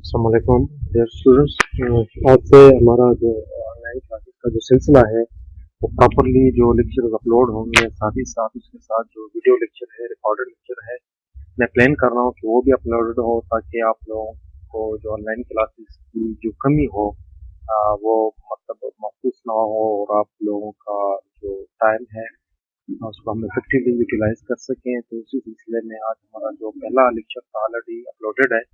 अस्सलाम वालेकुम dear students. आज से हमारा जो ऑनलाइन क्लासेस का जो सिलसिला है वो प्रॉपरली जो लेक्चर अपलोड होंगे, साथ ही साथ उसके साथ जो वीडियो लेक्चर है, रिकॉर्डेड लेक्चर है, मैं प्लान कर रहा हूँ कि वो भी अपलोडेड हो ताकि आप लोगों को जो ऑनलाइन क्लासेस की जो कमी हो वो मतलब महसूस ना हो और आप लोगों का जो टाइम है उसको हम इफेक्टिवली यूटिलाइज कर सकें। तो उसी सिलसिले में आज हमारा जो पहला लेक्चर था ऑलरेडी अपलोडेड है,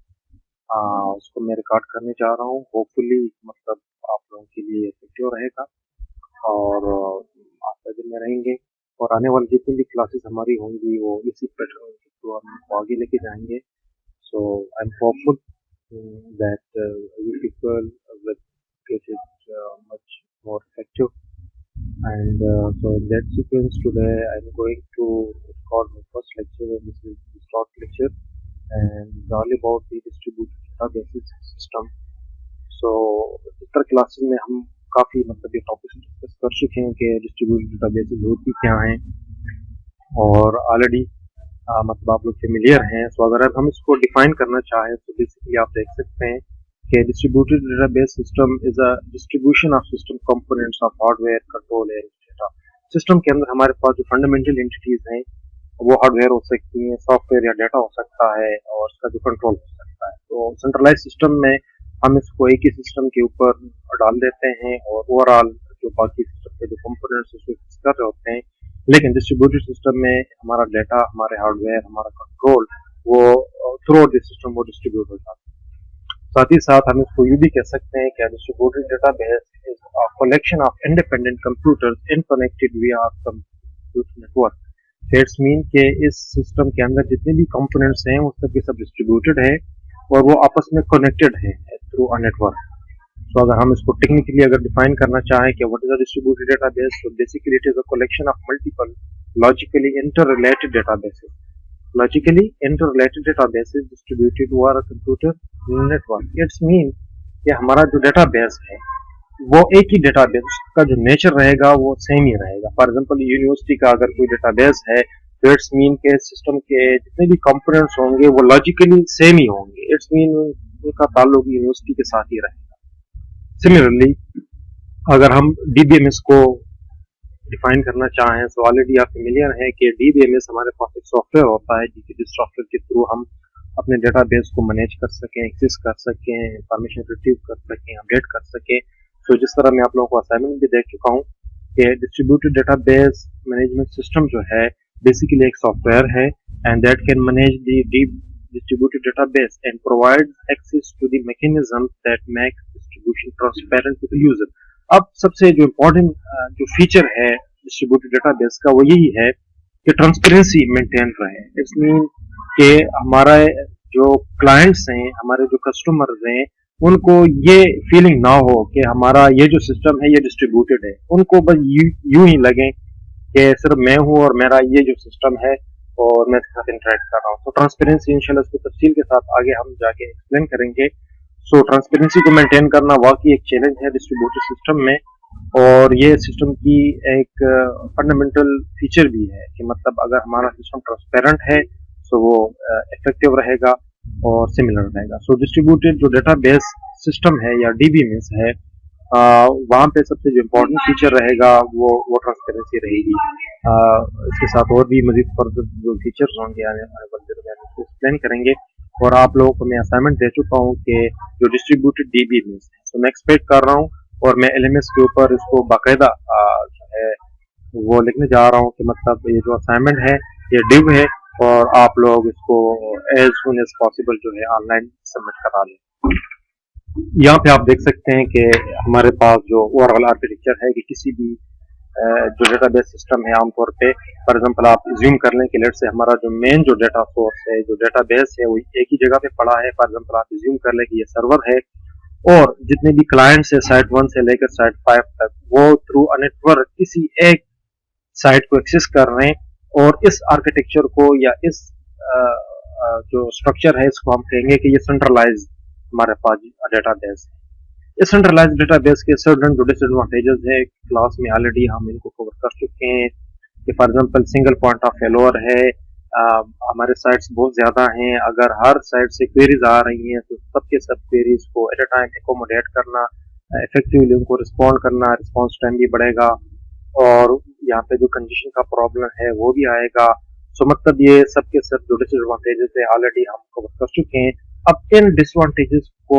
उसको मैं रिकॉर्ड करने जा रहा हूँ। होपफुली मतलब आप लोगों के लिए इफेक्टिव रहेगा और आप नजर में रहेंगे और आने वाली जितनी भी क्लासेस हमारी होंगी वो इसी पैटर्न के थ्रू हम इनको आगे लेके जाएंगे। So I am hopeful that you people will get it much more effective. And so in that sequence today I'm going to record my first lecture, and this is the short lecture, and it's all about the distributed databases system. So इस तरह classes में हम काफ़ी मतलब ये topics discuss कर चुके हैं कि डिस्ट्रीब्यूटेड डेटाबेसेस होती क्या हैं और ऑलरेडी मतलब आप लोग फेमिलियर हैं। सो अगर अब हम इसको डिफाइन करना चाहें तो बेसिकली आप देख सकते हैं कि distributed database system is a distribution of system components of hardware control and data. System के अंदर हमारे पास जो फंडामेंटल एंटिटीज हैं वो हार्डवेयर हो सकती हैं, सॉफ्टवेयर या डाटा हो सकता है और उसका जो कंट्रोल हो सकता है। तो सेंट्रलाइज सिस्टम में हम इसको एक ही सिस्टम के ऊपर डाल देते हैं और ओवरऑल जो बाकी सिस्टम के जो कंपोनेंट्स उसको कर रहे होते हैं, लेकिन डिस्ट्रीब्यूटेड सिस्टम में हमारा डाटा, हमारे हार्डवेयर, हमारा कंट्रोल वो थ्रू आउट द सिस्टम वो डिस्ट्रीब्यूट हो जाता है। साथ ही साथ हम इसको यूँ भी कह सकते हैं कि distributed database is a collection of independent computers interconnected विया कंप्यूटर नेटवर्क। इट्स मीन के इस सिस्टम के अंदर जितने भी कंपोनेंट्स हैं वो सब के सब डिस्ट्रीब्यूटेड है और वो आपस में कनेक्टेड है थ्रू अ नेटवर्क। तो अगर हम इसको टेक्निकली अगर डिफाइन करना चाहें कि what is a distributed database, तो basically it is a collection of multiple logically interrelated databases. Logically interrelated databases distributed over a computer network. It's mean कि हमारा जो डेटाबेस है वो एक ही डेटाबेस का जो नेचर रहेगा वो सेम ही रहेगा। फॉर एग्जांपल यूनिवर्सिटी का अगर कोई डेटाबेस है तो इट्स मीन के सिस्टम के जितने भी कंपोनेंट्स होंगे वो लॉजिकली सेम ही होंगे। इट्स मीन उनका ताल्लुक यूनिवर्सिटी के साथ ही रहेगा। सिमिलरली अगर हम डीबीएमएस को डिफाइन करना चाहें तो ऑलरेडी आप फेमिलियर हैं कि डीबीएमएस हमारे पास एक सॉफ्टवेयर होता है जिस सॉफ्टवेयर के थ्रू हम अपने डेटाबेस को मैनेज कर सकें, एक्सेस कर सकें, इंफॉर्मेशन रिट्रीव कर सकें, अपडेट कर सकें। तो जिस तरह मैं आप लोगों को असाइनमेंट भी दे चुका हूँ कि डिस्ट्रीब्यूटेड डेटाबेस मैनेजमेंट सिस्टम जो है बेसिकली एक सॉफ्टवेयर है and that can manage the distributed database and provide access to the mechanisms that make distribution transparent to the user. अब सबसे जो इम्पोर्टेंट जो फीचर है डिस्ट्रीब्यूटेड डेटाबेस का वो यही है कि ट्रांसपेरेंसी मेंटेन रहे। इट्स मीन कि हमारा जो क्लाइंट्स हैं, हमारे जो कस्टमर्स हैं, उनको ये फीलिंग ना हो कि हमारा ये जो सिस्टम है ये डिस्ट्रीब्यूटेड है। उनको बस यूं ही लगे कि सिर्फ मैं हूँ और मेरा ये जो सिस्टम है और मैं इसके साथ इंटरेक्ट कर रहा हूँ। तो ट्रांसपेरेंसी इंशाल्लाह उसको तफसील के साथ आगे हम जाके एक्सप्लेन करेंगे। सो ट्रांसपेरेंसी को मेंटेन करना वाकई एक चैलेंज है डिस्ट्रीब्यूटेड सिस्टम में और ये सिस्टम की एक फंडामेंटल फीचर भी है कि मतलब अगर हमारा सिस्टम ट्रांसपेरेंट है तो वो इफेक्टिव रहेगा और सिमिलर रहेगा। सो डिस्ट्रीब्यूटेड जो डेटाबेस सिस्टम है या डीबीएमएस है वहाँ पे सबसे जो इम्पोर्टेंट फीचर रहेगा वो ट्रांसपेरेंसी रहेगी। इसके साथ और भी मजीद फर्दर जो फीचर्स होंगे आने वाले दिनों में उसको एक्सप्लेन करेंगे। और आप लोगों को मैं असाइनमेंट दे चुका हूँ कि जो डिस्ट्रीब्यूटेड डीबीएमएस है तो मैं एक्सपेक्ट कर रहा हूँ और मैं एलएमएस के ऊपर इसको बाकायदा जो है वो लिखने जा रहा हूँ कि मतलब ये जो असाइनमेंट है ये ड्यू है और आप लोग इसको एज सुन एज पॉसिबल जो है ऑनलाइन सबमिट करा लें। यहाँ पे आप देख सकते हैं कि हमारे पास जो ओवरऑल आर्किटेक्चर है कि किसी भी जो डेटाबेस सिस्टम है आमतौर पे फॉर एग्जांपल आप ज्यूम कर लें कि लेट से हमारा जो मेन जो डेटा सोर्स है, जो डेटाबेस है वो एक ही जगह पे पड़ा है। फॉर एग्जांपल आप ज्यूम कर लें कि ये सर्वर है और जितने भी क्लाइंट्स है साइट 1 से लेकर साइट 5 तक वो थ्रू अ नेटवर्क किसी एक साइट को एक्सेस कर रहे हैं और इस आर्किटेक्चर को या इस जो स्ट्रक्चर है इसको हम कहेंगे कि ये सेंट्रलाइज हमारे पास डेटाबेस है। इस सेंट्रलाइज डेटाबेस के सर्टन जो डिसएडवांटेजेस है क्लास में ऑलरेडी हम इनको कवर कर चुके हैं कि for example single point of failure है, हमारे साइट्स बहुत ज़्यादा हैं, अगर हर साइट से क्वेरीज आ रही हैं तो सबके सब क्वेरीज को एट अ टाइम एकोमोडेट करना, इफेक्टिवली उनको रिस्पॉन्ड करना, रिस्पॉन्स टाइम भी बढ़ेगा और यहाँ पे जो कंजेशन का प्रॉब्लम है वो भी आएगा। सो मतलब ये सबके सब जो डिसएडवांटेजेस है ऑलरेडी हम कवर कर चुके हैं। अब इन डिसएडवांटेजेस को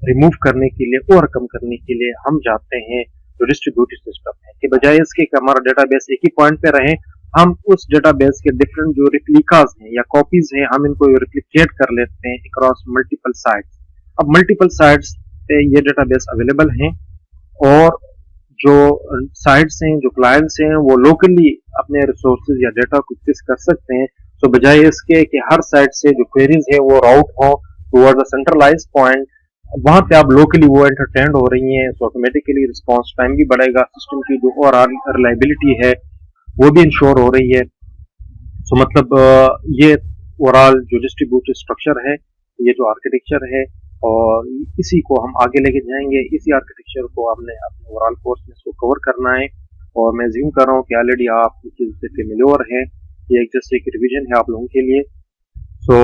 रिमूव करने के लिए, ओवरकम करने के लिए हम जाते हैं जो डिस्ट्रीब्यूटेड सिस्टम है, कि बजाय इसके कि हमारा डेटाबेस एक ही पॉइंट पे रहे, हम उस डेटाबेस के डिफरेंट जो रिप्लिकास हैं या कॉपीज हैं, हम इनको रिप्लिकेट कर लेते हैं अक्रॉस मल्टीपल साइट्स। अब मल्टीपल साइट्स पे ये डेटाबेस अवेलेबल हैं और जो साइट्स हैं, जो क्लाइंट्स हैं, वो लोकली अपने रिसोर्सेज या डेटा को एक्सेस कर सकते हैं। तो बजाय इसके कि हर साइट से जो क्वेरीज है वो राउट हो टुवर्ड अ सेंट्रलाइज पॉइंट, वहां पे आप लोकली वो एंटरटेन्ड हो रही हैं, तो ऑटोमेटिकली रिस्पॉन्स टाइम भी बढ़ेगा, सिस्टम की जो ओवरऑल रिलायबिलिटी है वो भी इंश्योर हो रही है। सो मतलब ये ओवरऑल जो डिस्ट्रीब्यूटेड स्ट्रक्चर है, ये जो आर्किटेक्चर है, और इसी को हम आगे लेके जाएंगे। इसी आर्किटेक्चर को हमने अपने ओवरऑल कोर्स में इसको कवर करना है और मैं ज्यूम कर रहा हूँ कि ऑलरेडी आप इस चीज से फेमिलियर हैं। ये जस्ट एक रिवीजन है आप लोगों के लिए। सो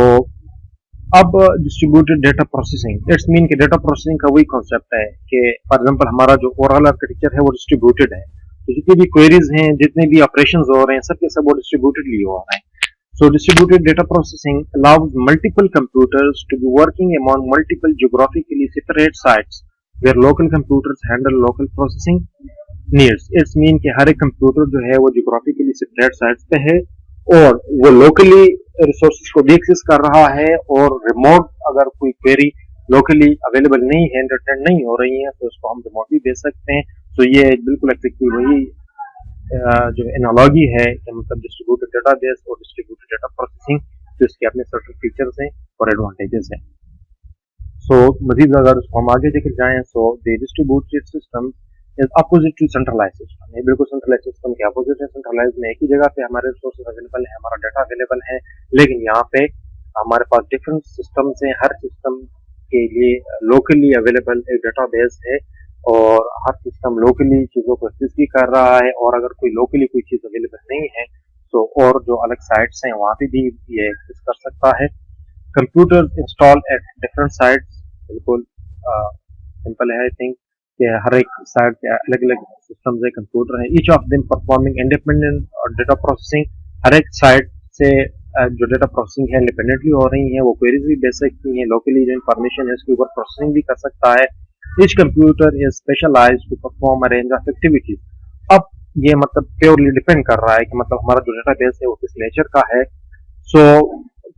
अब distributed data processing, it's mean कि डेटा प्रोसेसिंग का वही कॉन्सेप्ट है कि फॉर एग्जांपल हमारा जो ओवरऑल आर्किटेक्चर है वो डिस्ट्रीब्यूटेड है, तो जितनी भी क्वेरीज हैं, जितने भी ऑपरेशंस हो रहे हैं, सबके सब वो डिस्ट्रीब्यूटेडली हो रहे हैं। So distributed data processing allows multiple computers to be working among multiple geographically separate sites where local computers handle local processing needs. It's mean कि हर एक कंप्यूटर जो है वो geographically separate sites पे है और वो locally resources को भी एक्सेस कर रहा है, और remote अगर कोई query locally available नहीं है, entertain नहीं हो रही है, तो उसको हम remotely दे सकते हैं। तो ये बिल्कुल एक्जेक्टली वही जो एनालॉजी है कि मतलब डिस्ट्रीब्यूटेड डेटाबेस और डिस्ट्रीब्यूटेड डेटा प्रोसेसिंग, तो इसके अपने सर्टेन फीचर्स हैं और एडवांटेजेस हैं। सो मजीद अगर उसको हम आगे लेकर जाएं, so the distributed system is opposite to centralize system. ये बिल्कुल सेंट्रलाइज सिस्टम के अपोजिट है। सेंट्रलाइज में एक ही जगह पे हमारे रिसोर्सेज अवेलेबल है, हमारा डाटा अवेलेबल है, लेकिन यहाँ पे हमारे पास डिफरेंट सिस्टम्स हैं। हर सिस्टम के लिए लोकली अवेलेबल एक डेटाबेस है और हर सिस्टम लोकली चीजों को एक्सेस भी कर रहा है, और अगर कोई लोकली कोई चीज अवेलेबल नहीं है तो और जो अलग साइट्स हैं वहां पे भी ये एक्सेस कर सकता है। Computer install at different sites, बिल्कुल सिंपल है। आई थिंक कि हर एक साइट पे अलग अलग सिस्टम्स है, कंप्यूटर है, each of them performing independent और डेटा प्रोसेसिंग। हर एक साइट से जो डेटा प्रोसेसिंग है इंडिपेंडेंटली हो रही है, वो क्वेरीज भी भेज सकती हैं, लोकली जो इंफॉर्मेशन है उसके ऊपर प्रोसेसिंग भी कर सकता है। Each computer is specialized to perform a range of activities. अब ये मतलब प्योरली डिपेंड कर रहा है कि मतलब हमारा जो डेटाबेस है वो किस नेचर का है। सो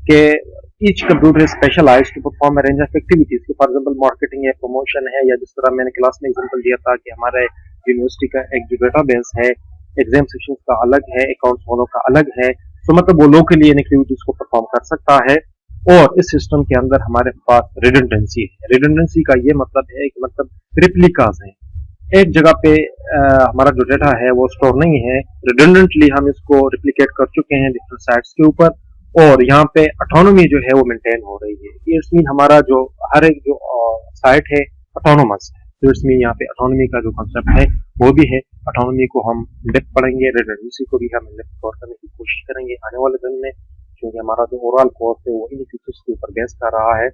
के each computer is specialized to perform a range of activities, कि फॉर एग्जांपल मार्केटिंग है, प्रमोशन है, या जिस तरह मैंने क्लास में एग्जांपल दिया था कि हमारे यूनिवर्सिटी का एक जो डेटाबेस है, एग्जाम सेक्शन का अलग है, अकाउंट्स वालों का अलग है। तो मतलब वो लोकली इन एक्टिविटीज को परफॉर्म कर सकता है। और इस सिस्टम के अंदर हमारे पास रिडंडेंसी है। रिडंडेंसी का ये मतलब है कि मतलब रिप्लिकास है। एक जगह पे हमारा जो डेटा है वो स्टोर नहीं है, रिडंडेंटली हम इसको रिप्लिकेट कर चुके हैं डिफरेंट साइट्स के ऊपर, और यहाँ पे ऑटोनॉमी जो है वो मेंटेन हो रही है। इट्स मीन हमारा जो हर एक जो साइट है ऑटोनोमस है। तो इट्स मीन यहाँ पे ऑटोनॉमी का जो कॉन्सेप्ट है वो भी है। ऑटोनॉमी को हम डेप्थ पढ़ेंगे, रिडंडेंसी को भी हम डेप्थ कवर करने की कोशिश करेंगे आने वाले दिन में, क्योंकि हमारा जो ओवरऑल कोर्स है वो इन्हीं फीचर्स के ऊपर बेस कर रहा है।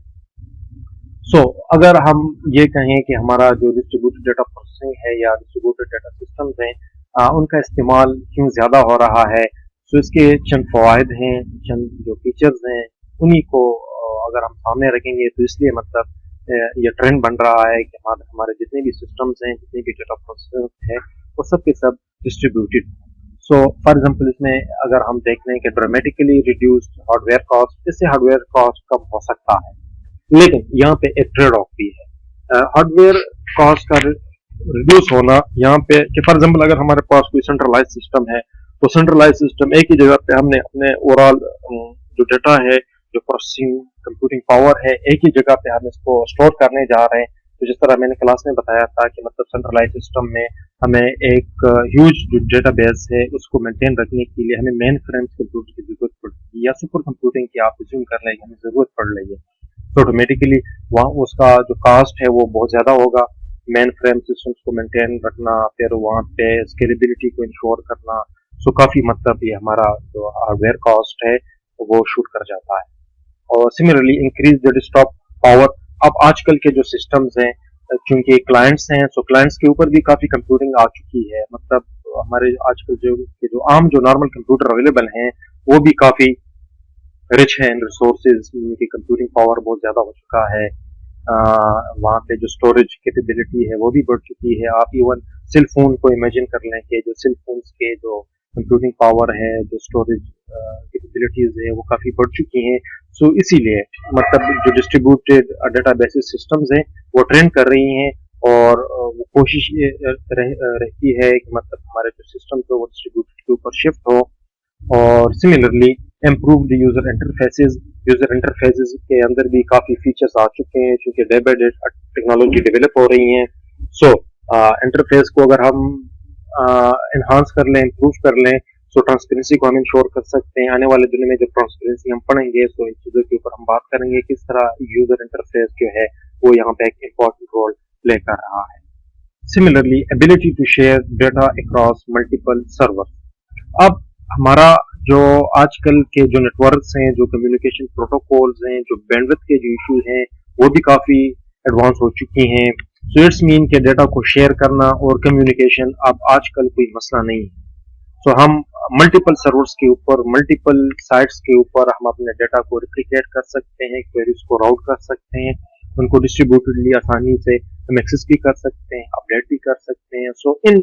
सो अगर हम ये कहें कि हमारा जो डिस्ट्रीब्यूटेड डेटा प्रोसेसिंग है या डिस्ट्रीब्यूटेड डेटा सिस्टम्स हैं, उनका इस्तेमाल क्यों ज़्यादा हो रहा है, तो इसके चंद फ़वाइद हैं, चंद जो फीचर्स हैं, उन्हीं को अगर हम सामने रखेंगे तो इसलिए मतलब ये ट्रेंड बन रहा है कि हमारे जितने भी सिस्टम्स हैं, जितने भी डेटा प्रोसेसिंग है, वो सब के सब डिस्ट्रीब्यूटेड। सो फॉर एग्जांपल इसमें अगर हम देख लें कि ड्रामेटिकली रिड्यूस्ड हार्डवेयर कॉस्ट, इससे हार्डवेयर कॉस्ट कम हो सकता है, लेकिन यहाँ पे एक ट्रेड ऑफ भी है। हार्डवेयर कॉस्ट का रिड्यूस होना यहाँ पे कि फॉर एग्जांपल अगर हमारे पास कोई सेंट्रलाइज सिस्टम है, तो सेंट्रलाइज सिस्टम एक ही जगह पे हमने अपने ओवरऑल जो डेटा है, जो प्रोसेसिंग कंप्यूटिंग पावर है, एक ही जगह पे हम इसको स्टोर करने जा रहे हैं। तो जिस तरह मैंने क्लास में बताया था कि मतलब सेंट्रलाइज सिस्टम में हमें एक ह्यूज जो डेटाबेस है उसको मेंटेन रखने के लिए हमें मेन फ्रेम कंप्यूटर की जरूरत पड़ती है, या सुपर कंप्यूटिंग की आप अज्यूम कर लेंगे हमें जरूरत पड़ रही है। तो ऑटोमेटिकली वहाँ उसका जो कास्ट है वो बहुत ज्यादा होगा। मेन फ्रेम सिस्टम्स को मेंटेन रखना, फिर वहाँ पे स्केलेबिलिटी को इंश्योर करना, सो काफ़ी मतलब ये हमारा जो हार्डवेयर कॉस्ट है वो शूट कर जाता है। और similarly increase the desktop power. अब आजकल के जो सिस्टम्स हैं, क्योंकि क्लाइंट्स हैं, सो क्लाइंट्स के ऊपर भी काफ़ी कंप्यूटिंग आ चुकी है। मतलब हमारे आजकल जो आम जो नॉर्मल कंप्यूटर अवेलेबल हैं वो भी काफ़ी रिच है इन रिसोर्सेज, उनकी कंप्यूटिंग पावर बहुत ज़्यादा हो चुका है। वहाँ पे जो स्टोरेज कैपेबिलिटी है वो भी बढ़ चुकी है। आप इवन सेल फोन को इमेजिन कर लें कि जो सेल फोन्स के जो कंप्यूटिंग पावर है, जो स्टोरेज कैपेबिलिटीज है वो काफ़ी बढ़ चुकी हैं। सो इसीलिए मतलब जो डिस्ट्रीब्यूटेड डेटाबेसिस सिस्टम्स हैं वो ट्रेंड कर रही हैं, और वो कोशिश रहती है कि मतलब हमारे जो सिस्टम है वो डिस्ट्रीब्यूटेड के ऊपर शिफ्ट हो। और similarly improve the user interfaces के अंदर भी काफ़ी फीचर्स आ चुके हैं, क्योंकि day by day technology develop हो रही हैं। सो इंटरफेस को अगर हम इन्हांस कर लें, इम्प्रूव कर लें, सो ट्रांसपेरेंसी को हम इंश्योर कर सकते हैं। आने वाले दिनों में जब ट्रांसपेरेंसी हम पढ़ेंगे तो इन चीज़ों के ऊपर हम बात करेंगे किस तरह यूजर इंटरफेस जो है वो यहाँ पे एक इम्पोर्टेंट रोल प्ले कर रहा है। Similarly ability to share data across multiple server. अब हमारा जो आजकल के जो नेटवर्क्स हैं, जो कम्युनिकेशन प्रोटोकॉल्स हैं, जो बैंडविड्थ के जो इशू हैं वो भी काफ़ी एडवांस हो चुकी हैं। सो इट्स मीन के डेटा को शेयर करना और कम्युनिकेशन अब आजकल कोई मसला नहीं है। सो हम मल्टीपल सर्वर्स के ऊपर, मल्टीपल साइट्स के ऊपर हम अपने डेटा को रिप्लिकेट कर सकते हैं, क्वेरीज को राउट कर सकते हैं, उनको डिस्ट्रीब्यूटेडली आसानी से हम एक्सेस भी कर सकते हैं, अपडेट भी कर सकते हैं। सो इन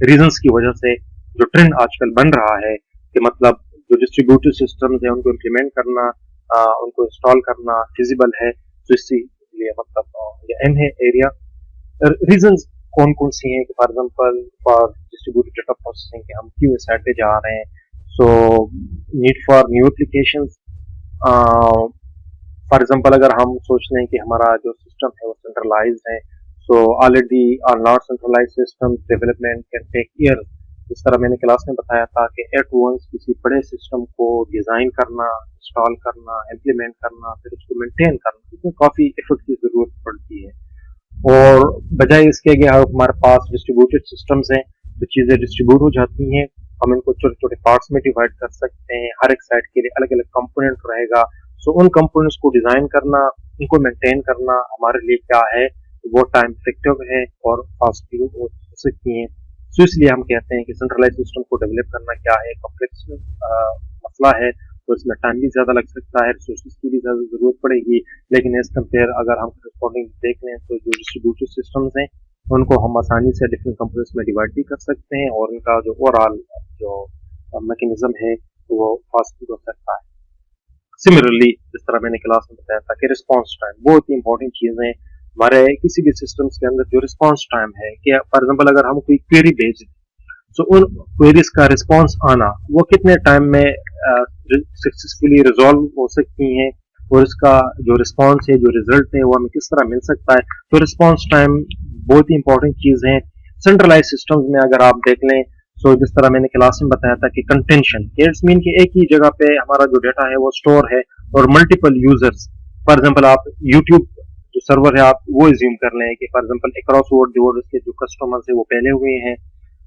रीजंस की वजह से जो ट्रेंड आजकल बन रहा है कि मतलब जो डिस्ट्रीब्यूटेड सिस्टम्स हैं उनको इम्प्लीमेंट करना, उनको इंस्टॉल करना फिजिबल है। तो इसीलिए मतलब ये एम है एरिया। रीजंस कौन कौन सी हैं कि for example for distributed data processing के हम क्यों इस साइड पे जा रहे हैं। So need for new applications. For example अगर हम सोच लें कि हमारा जो सिस्टम है वो सेंट्रलाइज है, so already are not centralize system development can take years. जिस तरह मैंने क्लास में बताया था कि एट वंस किसी बड़े सिस्टम को डिजाइन करना, इंस्टॉल करना, इम्प्लीमेंट करना, फिर उसको मेंटेन करना, इसमें काफी एफर्ट की जरूरत पड़ती है। और बजाय इसके कि हमारे पास डिस्ट्रीब्यूटेड सिस्टम्स हैं तो चीज़ें डिस्ट्रीब्यूट हो जाती हैं, हम इनको छोटे छोटे पार्ट्स में डिवाइड कर सकते हैं, हर एक साइट के लिए अलग अलग कंपोनेंट रहेगा। सो उन कंपोनेंट्स को डिजाइन करना, उनको मेंटेन करना हमारे लिए क्या है, वो टाइम इफेक्टिव है और फास्ट भी हो सकती हैं। सो इसलिए हम कहते हैं कि सेंट्रलाइज सिस्टम को डेवलप करना क्या है, कॉम्प्लेक्स मसला है, तो इसमें टाइम भी ज्यादा लग सकता है, रिसोर्सेज की भी ज्यादा जरूरत पड़ेगी। लेकिन एज कम्पेयर अगर हम करस्पॉन्डिंग देख लें तो जो डिस्ट्रीब्यूटेड सिस्टम्स हैं उनको हम आसानी से डिफरेंट कंपोनेंट्स में डिवाइड भी कर सकते हैं, और उनका जो ओवरऑल जो मैकेनिज्म है वो फास्ट भी हो सकता है। सिमिलरली जिस तरह मैंने क्लास में बताया था कि रिस्पॉन्स टाइम बहुत ही इंपॉर्टेंट चीज़ है हमारे किसी भी सिस्टम्स के अंदर। जो रिस्पॉन्स टाइम है कि फॉर एग्जाम्पल अगर हम कोई क्वेरी भेज दें, सो उन क्वेरीज का रिस्पॉन्स आना वो कितने टाइम में सक्सेसफुली रिजॉल्व हो सकती हैं, और इसका जो रिस्पॉन्स है, जो रिजल्ट है वो हमें किस तरह मिल सकता है। तो रिस्पॉन्स टाइम बहुत ही इंपॉर्टेंट चीज़ है। सेंट्रलाइज सिस्टम्स में अगर आप देख लें, सो जिस तरह मैंने क्लास में बताया था कि कंटेंशन, इट्स मीन कि एक ही जगह पे हमारा जो डेटा है वो स्टोर है और मल्टीपल यूजर्स, फॉर एग्जांपल आप यूट्यूब जो सर्वर है आप वो एज्यूम कर लें कि फॉर एग्जांपल अक्रॉस वर्ल्ड के जो कस्टमर्स है वो पहले हुए हैं।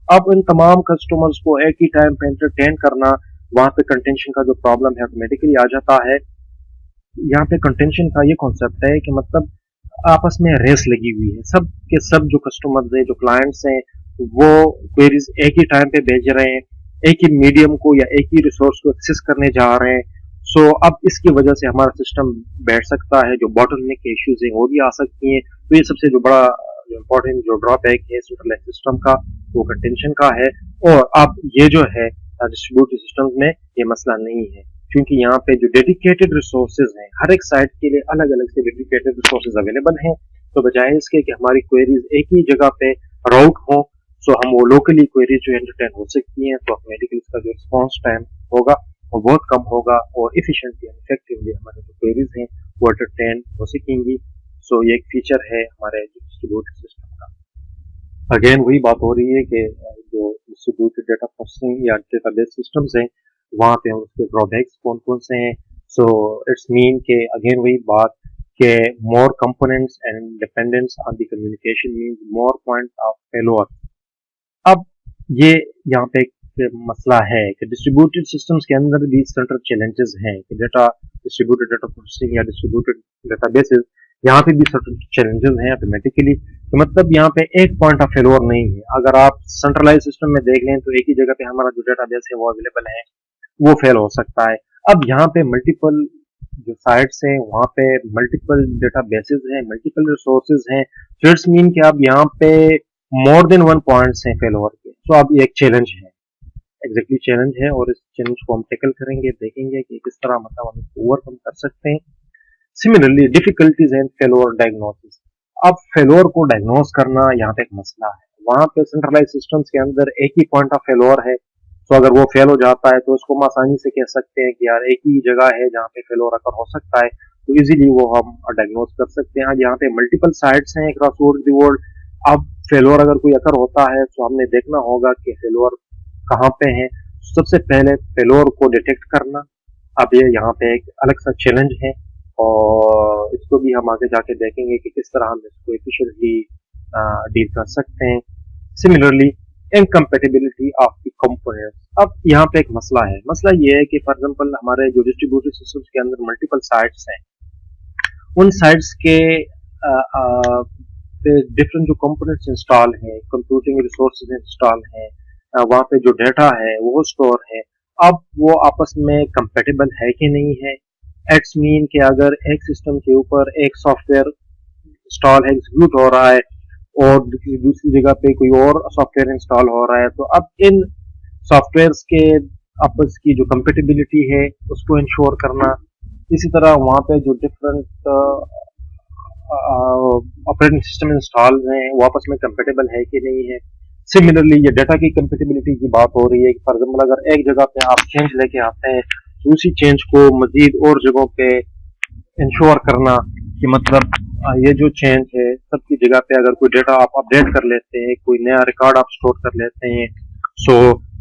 अब इन तमाम कस्टमर्स को एक ही टाइम पे एंटरटेन करना, वहां पे कंटेंशन का जो प्रॉब्लम है ऑटोमेटिकली आ जाता है। यहाँ पे कंटेंशन का ये कॉन्सेप्ट है कि मतलब आपस में रेस लगी हुई है, सब के सब जो कस्टमर्स हैं, जो क्लाइंट्स हैं, वो क्वेरीज एक ही टाइम पे भेज रहे हैं, एक ही मीडियम को या एक ही रिसोर्स को एक्सेस करने जा रहे हैं। सो अब इसकी वजह से हमारा सिस्टम बैठ सकता है, जो बॉटलनेक के इश्यूज हैं वो भी आ सकती हैं। तो ये सबसे जो बड़ा इम्पोर्टेंट जो ड्रॉबैक है सेंट्रलाइज सिस्टम का वो कंटेंशन का है। और अब ये जो है डिस्ट्रीब्यूटेड सिस्टम्स में ये मसला नहीं है, क्योंकि यहाँ पे जो डेडिकेटेड रिसोर्सेज हैं, हर एक साइट के लिए अलग अलग से डेडिकेटेड रिसोर्सेज अवेलेबल हैं। तो बजाय इसके कि हमारी क्वेरीज एक ही जगह पे राउट हो, सो हम वो लोकली क्वेरीज जो एंटरटेन हो सकती हैं, तो ऑटोमेटिकली इसका जो रिस्पॉन्स टाइम होगा वो बहुत कम होगा और इफिशिएंटली एंड इफेक्टिवली हमारे जो क्वेरीज हैं वो एंटरटेन हो सकेंगी। सो ये एक फीचर है हमारे डिस्ट्रीब्यूटेड सिस्टम का। अगेन वही बात हो रही है कि जो डिस्ट्रीब्यूटेड डेटा प्रोसेसिंग या डेटाबेस सिस्टम्स हैं वहाँ पे हम उसके ड्रॉबैक्स कौन कौन से हैं। सो इट्स मीन के अगेन वही बात के more components and dependence on the communication means more point of failure. अब ये यहाँ पे एक मसला है कि डिस्ट्रीब्यूटेड सिस्टम्स के अंदर भी सेंट्रल चैलेंजेस हैं कि डेटा डिस्ट्रीब्यूटेड डेटा प्रोसेसिंग या डिस्ट्रीब्यूटेड डेटाबेसेस, यहाँ पे भी सर्टेन चैलेंजेस हैं ऑटोमेटिकली। तो मतलब यहाँ पे एक पॉइंट ऑफ फेलोर नहीं है। अगर आप सेंट्रलाइज सिस्टम में देख लें तो एक ही जगह पे हमारा जो डेटाबेस है वो अवेलेबल है, वो फेल हो सकता है। अब यहाँ पे मल्टीपल जो साइट्स हैं वहाँ पे मल्टीपल डेटाबेसेस हैं, मल्टीपल रिसोर्सेज हैं, तो इट्स मीन कि अब यहाँ पे मोर देन वन पॉइंट्स हैं फेलोर के। तो अब ये एक चैलेंज है, एग्जैक्टली चैलेंज है, और इस चैलेंज को हम टैकल करेंगे, देखेंगे कि किस तरह मतलब हम इसको ओवरकम कर सकते हैं। Similarly difficulties and failure diagnosis. अब फेलोर को डायग्नोस करना यहाँ पे एक मसला है। वहां पे सेंट्रलाइज सिस्टम्स के अंदर एक ही पॉइंट ऑफ फेलोर है, तो अगर वो फेल हो जाता है तो उसको हम आसानी से कह सकते हैं कि यार एक ही जगह है जहाँ पे फेलोर अगर हो सकता है, तो इजीली वो हम डायग्नोस कर सकते हैं। आज यहाँ पे मल्टीपल साइट्स हैं अक्रॉस द वर्ल्ड। अब फेलोर अगर कोई अकर होता है तो हमने देखना होगा कि फेलोर कहाँ पे है। सबसे पहले फेलोर को डिटेक्ट करना, अब ये यहाँ पे एक अलग सा चैलेंज है, और इसको भी हम आगे जाके देखेंगे कि किस तरह हम इसको एफिशिएंटली डील कर सकते हैं। Similarly incompatibility of the components. अब यहाँ पे एक मसला है। मसला ये है कि फॉर एग्जांपल हमारे जो डिस्ट्रीब्यूटेड सिस्टम्स के अंदर मल्टीपल साइट्स हैं, उन साइट्स के डिफरेंट जो कंपोनेंट्स इंस्टॉल हैं, कंप्यूटिंग रिसोर्सेज इंस्टॉल हैं, वहाँ पे जो डेटा है वो स्टोर है, अब वो आपस में कंपेटेबल है कि नहीं है। इट्स मीन कि अगर एक सिस्टम के ऊपर एक सॉफ्टवेयर इंस्टॉल है, एग्जीक्यूट हो रहा है, और दूसरी जगह पे कोई और सॉफ्टवेयर इंस्टॉल हो रहा है, तो अब इन सॉफ्टवेयर्स के आपस की जो कंपेटेबिलिटी है उसको इंश्योर करना। इसी तरह वहाँ पे जो डिफरेंट ऑपरेटिंग सिस्टम इंस्टॉल हैं वो आपस में कंपेटेबल है कि नहीं है। सिमिलरली ये डाटा की कंपेटेबिलिटी की बात हो रही है कि फॉर एग्जाम्पल अगर एक जगह पे आप चेंज लेके आते हैं तो उसी चेंज को मजीद और जगहों पे इंश्योर करना कि मतलब ये जो चेंज है सबकी जगह पे अगर कोई डेटा आप अपडेट कर लेते हैं, कोई नया रिकॉर्ड आप स्टोर कर लेते हैं, सो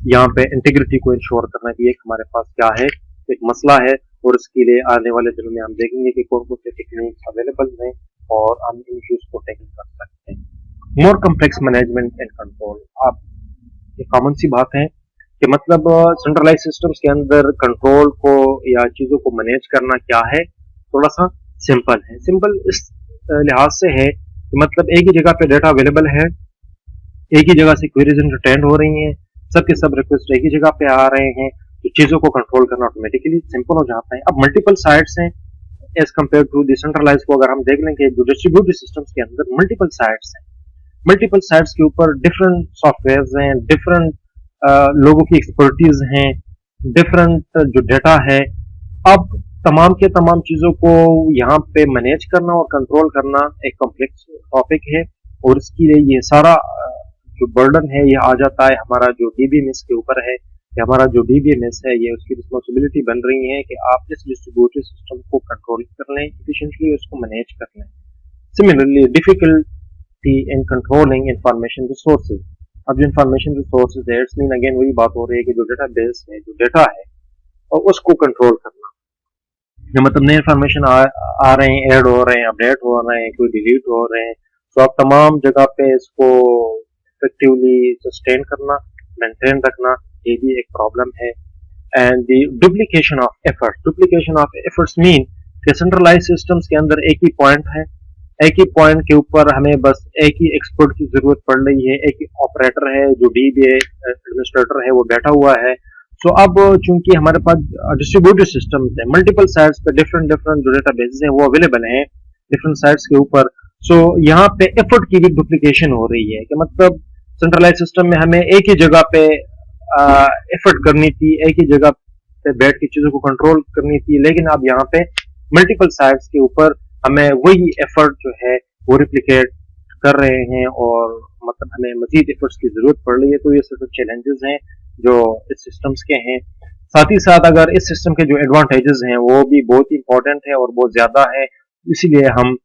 यहाँ पे इंटीग्रिटी को इंश्योर करना भी एक हमारे पास क्या है, एक मसला है। और इसके लिए आने वाले दिनों में हम देखेंगे कि कौन कौन से टेक्निक्स अवेलेबल हैं और हम इन इश्यूज को टैकल कर सकते हैं। मोर कम्प्लेक्स मैनेजमेंट एंड कंट्रोल। आप ये कॉमन सी बात है कि मतलब सेंट्रलाइज सिस्टम्स के अंदर कंट्रोल को या चीजों को मैनेज करना क्या है, थोड़ा सा सिंपल है। सिंपल इस लिहाज से है कि मतलब एक ही जगह पे डेटा अवेलेबल है, एक ही जगह से क्वेरीज रिटर्न हो रही हैं, सबके सब रिक्वेस्ट एक ही जगह पे आ रहे हैं, तो चीजों को कंट्रोल करना ऑटोमेटिकली सिंपल हो जाता है। अब मल्टीपल साइट्स हैं एज कम्पेयर टू डिसेंट्रलाइज को अगर हम देख लेंगे, जो डिस्ट्रीब्यूटेड सिस्टम्स के अंदर मल्टीपल साइट्स हैं, मल्टीपल साइट्स के ऊपर डिफरेंट सॉफ्टवेयर्स हैं, डिफरेंट लोगों की एक्सपर्टीज हैं, डिफरेंट जो डेटा है। अब तमाम के तमाम चीजों को यहाँ पे मैनेज करना और कंट्रोल करना एक कॉम्प्लेक्स टॉपिक है, और इसके लिए ये सारा जो बर्डन है ये आ जाता है हमारा जो डीबीएमएस के ऊपर है, कि हमारा जो डीबीएमएस है ये उसकी रिस्पॉन्सिबिलिटी बन रही है कि आप इस डिस्ट्रीब्यूटेड सिस्टम को कंट्रोल कर लें, एफिशिएंटली उसको मैनेज कर लें। Similarly difficulty in controlling information resources. अब जो इंफॉर्मेशन रिसोर्सेज है, इट्स मीन अगेन वही बात हो रही है कि जो डेटा बेस है, जो डेटा है, और उसको कंट्रोल करना। जो मतलब नए इंफॉर्मेशन आ रहे हैं, ऐड हो रहे हैं, अपडेट हो रहे हैं, कोई डिलीट हो रहे हैं, तो आप तमाम जगह पे इसको इफेक्टिवली सस्टेन करना, मेंटेन रखना, ये भी एक प्रॉब्लम है। And the duplication of effort. Duplication of efforts mean कि सेंट्रलाइज सिस्टम्स के अंदर एक ही पॉइंट है, एक ही पॉइंट के ऊपर हमें बस एक ही एक्सपर्ट की जरूरत पड़ रही है, एक ही ऑपरेटर है जो डीबीए एडमिनिस्ट्रेटर है वो बैठा हुआ है। सो अब चूंकि हमारे पास डिस्ट्रीब्यूटेड सिस्टम्स है, मल्टीपल साइट्स पे डिफरेंट डिफरेंट जो डेटाबेसेस हैं वो अवेलेबल हैं डिफरेंट साइट्स के ऊपर, सो यहाँ पे एफर्ट की भी डुप्लीकेशन हो रही है कि मतलब सेंट्रलाइज सिस्टम में हमें एक ही जगह पे एफर्ट करनी थी, एक ही जगह पे बैठ के चीजों को कंट्रोल करनी थी, लेकिन अब यहाँ पे मल्टीपल साइट्स के ऊपर हमें वही एफर्ट जो है वो रिप्लिकेट कर रहे हैं, और मतलब हमें मजीद एफर्ट्स की जरूरत पड़ रही है। तो ये सब चैलेंजेस हैं जो इस सिस्टम्स के हैं। साथ ही साथ अगर इस सिस्टम के जो एडवांटेजेस हैं वो भी बहुत इंपॉर्टेंट है और बहुत ज्यादा है, इसीलिए हम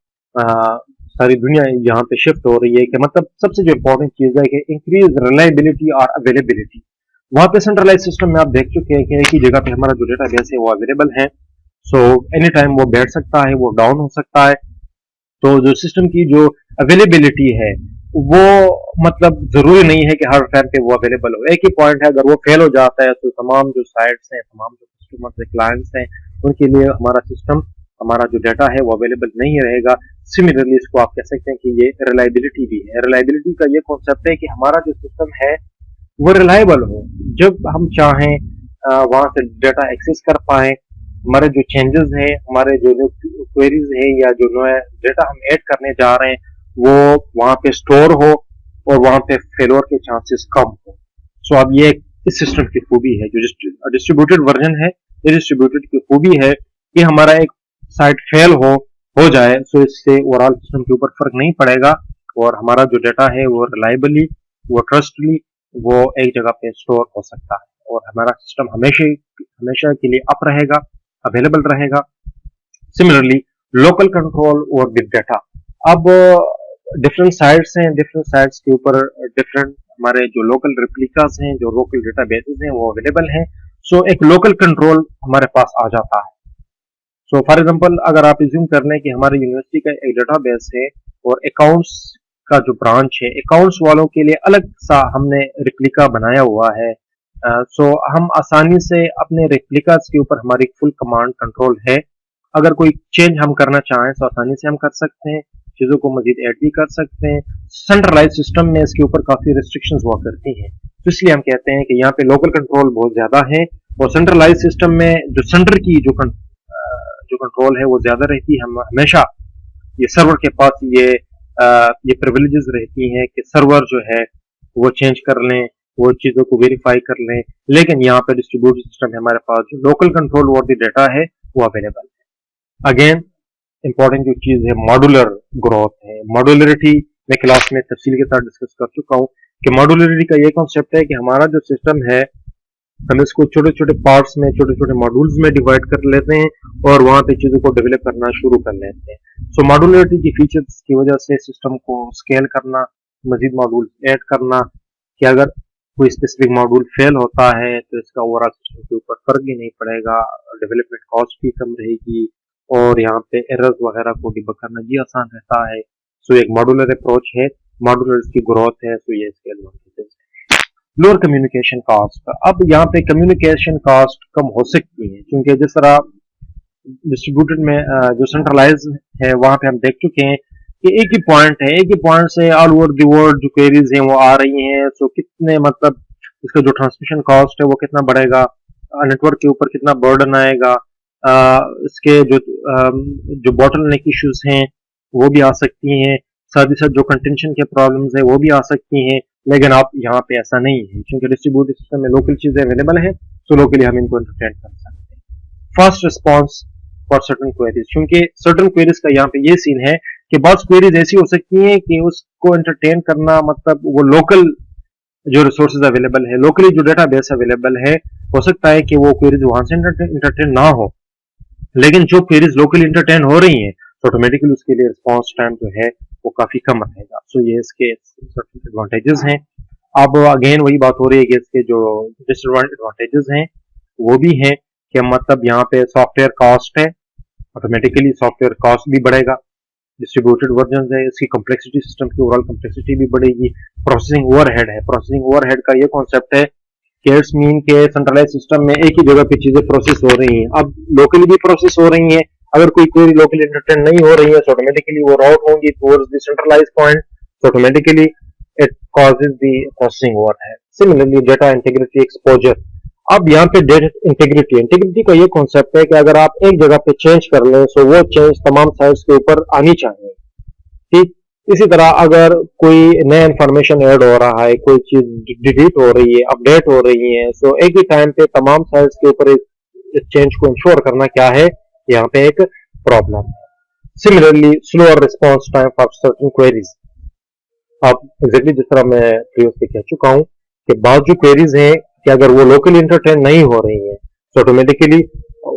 सारी दुनिया यहाँ पे शिफ्ट हो रही है कि मतलब सबसे जो इम्पोर्टेंट चीज है कि इंक्रीज रिलायबिलिटी और अवेलेबिलिटी। वहां पे सेंट्रलाइज सिस्टम में आप देख चुके हैं कि एक ही जगह पे हमारा जो डेटाबेस है वो अवेलेबल है, सो एनी टाइम वो बैठ सकता है, वो डाउन हो सकता है। तो जो सिस्टम की जो अवेलेबिलिटी है वो मतलब जरूरी नहीं है कि हर टाइम पे वो अवेलेबल हो। एक ही पॉइंट है, अगर वो फेल हो जाता है तो तमाम जो साइट्स हैं, तमाम जो कस्टमर्स हैं, क्लाइंट्स हैं, उनके लिए हमारा सिस्टम, हमारा जो डाटा है वो अवेलेबल नहीं रहेगा। सिमिलरली इसको आप कह सकते हैं कि ये रिलायबिलिटी भी है। रिलायबिलिटी का ये कॉन्सेप्ट है कि हमारा जो सिस्टम है वो रिलायबल हो, जब हम चाहें वहां से डाटा एक्सेस कर पाए, हमारे जो चेंजेस हैं, हमारे जो क्वेरीज है या जो नया डाटा हम ऐड करने जा रहे हैं वो वहां पे स्टोर हो और वहां पे फेलोर के चांसेस कम हो। सो अब ये इस सिस्टम की खूबी है, जो डिस्ट्रीब्यूटेड वर्जन है, ये डिस्ट्रीब्यूटेड की खूबी है कि हमारा एक साइट फेल हो जाए सो इससे ओवरऑल सिस्टम के ऊपर फर्क नहीं पड़ेगा और हमारा जो डाटा है वो रिलायबली, वो ट्रस्टली, वो एक जगह पे स्टोर हो सकता है और हमारा सिस्टम हमेशा हमेशा के लिए अप रहेगा, अवेलेबल रहेगा। सिमिलरली लोकल कंट्रोल और बिग डाटा, अब डिफरेंट साइट्स हैं, डिफरेंट साइट्स के ऊपर डिफरेंट हमारे जो लोकल रिप्लिकास हैं, जो लोकल डेटा बेसिस हैं वो अवेलेबल हैं। सो एक लोकल कंट्रोल हमारे पास आ जाता है। सो फॉर एग्जांपल अगर आप इज्यूम कर लें कि हमारी यूनिवर्सिटी का एक डेटाबेस है और अकाउंट्स का जो ब्रांच है, अकाउंट्स वालों के लिए अलग सा हमने रिप्लिका बनाया हुआ है। सो हम आसानी से अपने रिप्लिकास के ऊपर हमारी फुल कमांड कंट्रोल है। अगर कोई चेंज हम करना चाहें तो आसानी से हम कर सकते हैं, चीजों को मजीद ऐड भी कर सकते हैं। सेंट्रलाइज सिस्टम में इसके ऊपर काफी रिस्ट्रिक्शंस हुआ करती हैं, तो इसलिए हम कहते हैं कि यहाँ पे लोकल कंट्रोल बहुत ज्यादा है और सेंट्रलाइज सिस्टम में जो सेंटर की जो कंट्रोल है वो ज्यादा रहती है। हम हमेशा ये सर्वर के पास ये प्रिविलेजेस रहती हैं कि सर्वर जो है वो चेंज कर लें, वो चीजों को वेरीफाई कर लें, लेकिन यहाँ पे डिस्ट्रीब्यूटेड सिस्टम है, हमारे पास जो local control over the data है वो अवेलेबल है। अगेन इंपॉर्टेंट जो चीज है मॉड्यूलर ग्रोथ है। मॉड्यूलरिटी मैं क्लास में तफसील के साथ डिस्कस कर चुका हूँ कि मॉड्यूलरिटी का ये कॉन्सेप्ट है कि हमारा जो सिस्टम है हम इसको छोटे छोटे पार्ट्स में, छोटे छोटे मॉड्यूल्स में डिवाइड कर लेते हैं और वहां पे चीजों को डेवलप करना शुरू कर लेते हैं। सो मॉड्यूलरिटी की फीचर्स की वजह से सिस्टम को स्केल करना, मजीद मॉड्यूल ऐड करना, कि अगर कोई स्पेसिफिक मॉड्यूल फेल होता है तो इसका ओवरऑल सिस्टम के ऊपर फर्क भी नहीं पड़ेगा, डेवलपमेंट कॉस्ट भी कम रहेगी और यहाँ पे एरर्स वगैरह को डिबग करना भी आसान रहता है। सो एक मॉड्यूलर अप्रोच है, मॉड्यूलर की ग्रोथ है, सो ये इसके एडवांटेजेस है। लोअर कम्युनिकेशन कास्ट, अब यहाँ पे कम्युनिकेशन कास्ट कम हो सकती है क्योंकि जिस तरह डिस्ट्रीब्यूटेड में जो सेंट्रलाइज है वहां पे हम देख चुके हैं कि एक ही पॉइंट है, एक ही पॉइंट से ऑल ओवर द वर्ल्ड जो क्वेरीज हैं वो आ रही हैं। सो कितने मतलब इसका जो ट्रांसमिशन कॉस्ट है वो कितना बढ़ेगा, नेटवर्क के ऊपर कितना बर्डन आएगा, इसके जो बॉटलनेक इश्यूज हैं वो भी आ सकती हैं, साथ ही साथ जो कंटेंशन के प्रॉब्लम्स है वो भी आ सकती हैं। लेकिन आप यहाँ पे ऐसा नहीं है क्योंकि डिस्ट्रीब्यूटेड सिस्टम में लोकल चीजें अवेलेबल है, तो लोकली हम इनको एंटरटेन कर सकते हैं। Fast response for certain queries, क्योंकि सर्टन क्वेरीज का यहाँ पे ये सीन है कि बहुत क्वेरीज ऐसी हो सकती हैं कि उसको एंटरटेन करना मतलब वो लोकल जो रिसोर्सेज अवेलेबल है, लोकली जो डेटा बेस अवेलेबल है, हो सकता है कि वो क्वेरीज वहां से एंटरटेन ना हो, लेकिन जो क्वेरीज लोकली एंटरटेन हो रही हैं तो ऑटोमेटिकली उसके लिए रिस्पॉन्स टाइम जो है वो काफी कम रहेगा। सो ये इसके एडवांटेजेस हैं। अब अगेन वही बात हो रही है कि इसके जो डिसएडवांटेजेस हैं वो भी हैं कि मतलब यहाँ पे सॉफ्टवेयर कॉस्ट है, ऑटोमेटिकली सॉफ्टवेयर कॉस्ट भी बढ़ेगा। डिस्ट्रीब्यूटेड वर्जन है, इसकी कॉम्प्लेक्सिटी, सिस्टम की ओवरऑल कॉम्प्लेक्सिटी भी बढ़ेगी। प्रोसेसिंग ओवरहेड है, प्रोसेसिंग ओवरहेड का ये कॉन्सेप्ट है कि इट्स मीन के सेंट्रलाइज सिस्टम में एक ही जगह पे चीजें प्रोसेस हो रही हैं, अब लोकली भी प्रोसेस हो रही हैं। अगर कोई क्वेरी लोकली एंटरटेन नहीं हो रही है तो ऑटोमेटिकली वो राउट होंगी टुवर्ड्स द सेंट्रलाइज पॉइंट, तो automatically it causes the processing overhead. Similarly data integrity exposure, अब यहाँ पे डेटा इंटीग्रिटी, इंटीग्रिटी का ये कॉन्सेप्ट है कि अगर आप एक जगह पे चेंज कर लें तो वो चेंज तमाम साइट्स के ऊपर आनी चाहिए। ठीक इसी तरह अगर कोई नया इंफॉर्मेशन ऐड हो रहा है, कोई चीज डिलीट हो रही है, अपडेट हो रही है, सो एक ही टाइम पे तमाम साइट्स के ऊपर इस चेंज को इंश्योर करना क्या है, यहाँ पे एक प्रॉब्लम है। Similarly slower response time for certain queries, अब एग्जैक्टली जिस तरह मैं प्रीवियसली कह चुका हूँ कि बाद जो क्वेरीज हैं कि अगर वो लोकली एंटरटेन नहीं हो रही है तो ऑटोमेटिकली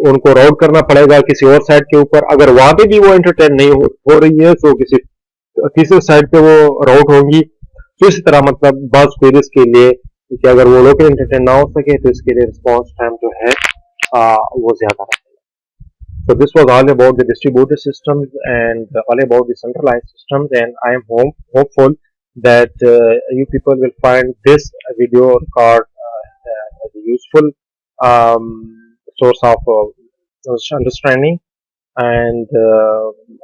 उनको राउट करना पड़ेगा किसी और साइट के ऊपर। अगर वहां पे भी वो एंटरटेन नहीं हो रही है तो किसी तीसरे साइड पे वो राउट होंगी। तो इसी तरह मतलब बस क्वेरीज के लिए कि अगर वो लोकल एंटरटेन ना हो सके तो इसके लिए रिस्पॉन्स टाइम जो है वो ज्यादा रहेगा। So this was all about the distributed systems and all about the centralized systems, and I am hopeful that you people will find this video record as a useful source of understanding, and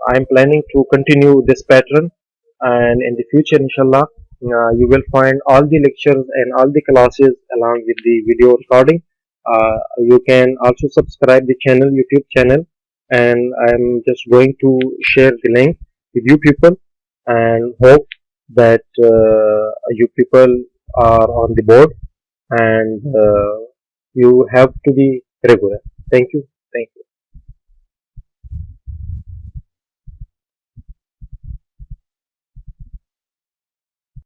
I'm planning to continue this pattern, and in the future inshallah you will find all the lectures and all the classes along with the video recording. You can also subscribe the channel, YouTube channel, and I'm just going to share the link with you people, and hope that you people are on the board, and you have to be regular. Thank you. Thank you.